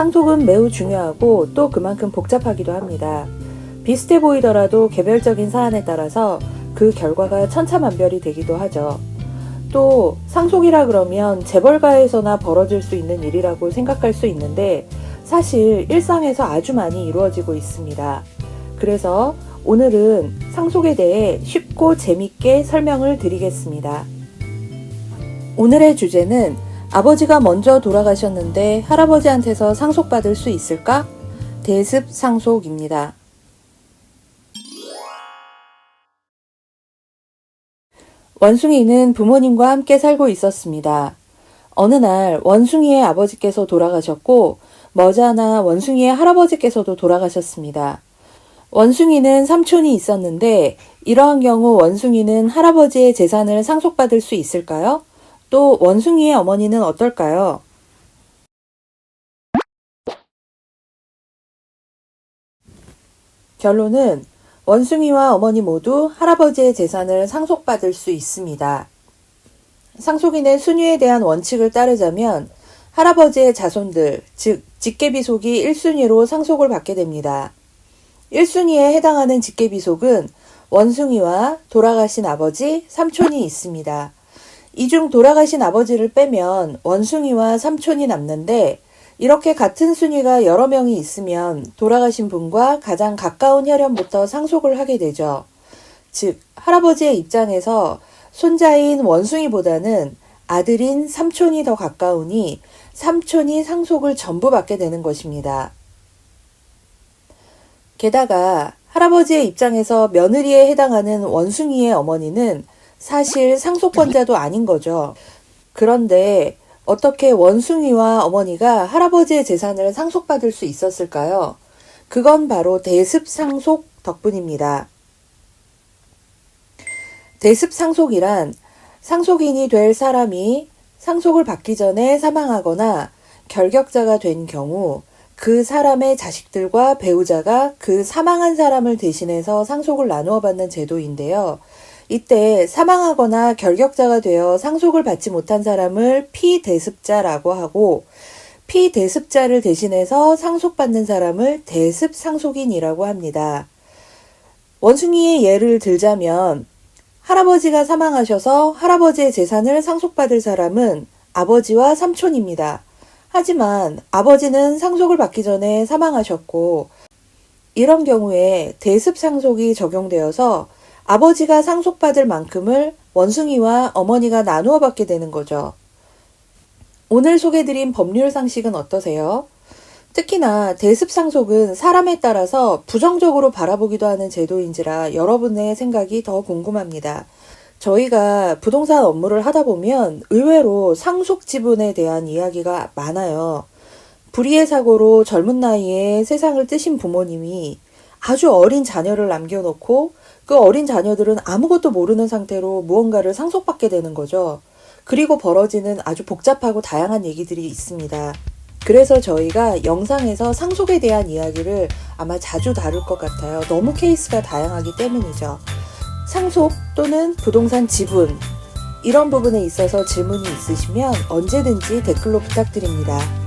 상속은 매우 중요하고 또 그만큼 복잡하기도 합니다. 비슷해 보이더라도 개별적인 사안에 따라서 그 결과가 천차만별이 되기도 하죠. 또 상속이라 그러면 재벌가에서나 벌어질 수 있는 일이라고 생각할 수 있는데 사실 일상에서 아주 많이 이루어지고 있습니다. 그래서 오늘은 상속에 대해 쉽고 재밌게 설명을 드리겠습니다. 오늘의 주제는 아버지가 먼저 돌아가셨는데 할아버지한테서 상속받을 수 있을까? 대습 상속입니다. 원숭이는 부모님과 함께 살고 있었습니다. 어느 날 원숭이의 아버지께서 돌아가셨고 머지않아 원숭이의 할아버지께서도 돌아가셨습니다. 원숭이는 삼촌이 있었는데 이러한 경우 원숭이는 할아버지의 재산을 상속받을 수 있을까요? 또 원숭이의 어머니는 어떨까요? 결론은 원숭이와 어머니 모두 할아버지의 재산을 상속받을 수 있습니다. 상속인의 순위에 대한 원칙을 따르자면 할아버지의 자손들, 즉 직계비속이 1순위로 상속을 받게 됩니다. 1순위에 해당하는 직계비속은 원숭이와 돌아가신 아버지, 삼촌이 있습니다. 이 중 돌아가신 아버지를 빼면 원숭이와 삼촌이 남는데 이렇게 같은 순위가 여러 명이 있으면 돌아가신 분과 가장 가까운 혈연부터 상속을 하게 되죠. 즉, 할아버지의 입장에서 손자인 원숭이보다는 아들인 삼촌이 더 가까우니 삼촌이 상속을 전부 받게 되는 것입니다. 게다가 할아버지의 입장에서 며느리에 해당하는 원숭이의 어머니는 사실 상속권자도 아닌 거죠. 그런데 어떻게 원숭이와 어머니가 할아버지의 재산을 상속받을 수 있었을까요? 그건 바로 대습상속 덕분입니다. 대습상속이란 상속인이 될 사람이 상속을 받기 전에 사망하거나 결격자가 된 경우 그 사람의 자식들과 배우자가 그 사망한 사람을 대신해서 상속을 나누어 받는 제도인데요. 이때 사망하거나 결격자가 되어 상속을 받지 못한 사람을 피대습자라고 하고 피대습자를 대신해서 상속받는 사람을 대습상속인이라고 합니다. 원숭이의 예를 들자면 할아버지가 사망하셔서 할아버지의 재산을 상속받을 사람은 아버지와 삼촌입니다. 하지만 아버지는 상속을 받기 전에 사망하셨고 이런 경우에 대습상속이 적용되어서 아버지가 상속받을 만큼을 원숭이와 어머니가 나누어 받게 되는 거죠. 오늘 소개드린 법률 상식은 어떠세요? 특히나 대습상속은 사람에 따라서 부정적으로 바라보기도 하는 제도인지라 여러분의 생각이 더 궁금합니다. 저희가 부동산 업무를 하다 보면 의외로 상속 지분에 대한 이야기가 많아요. 불의의 사고로 젊은 나이에 세상을 뜨신 부모님이 아주 어린 자녀를 남겨놓고 그 어린 자녀들은 아무것도 모르는 상태로 무언가를 상속받게 되는 거죠. 그리고 벌어지는 아주 복잡하고 다양한 얘기들이 있습니다. 그래서 저희가 영상에서 상속에 대한 이야기를 아마 자주 다룰 것 같아요. 너무 케이스가 다양하기 때문이죠. 상속 또는 부동산 지분 이런 부분에 있어서 질문이 있으시면 언제든지 댓글로 부탁드립니다.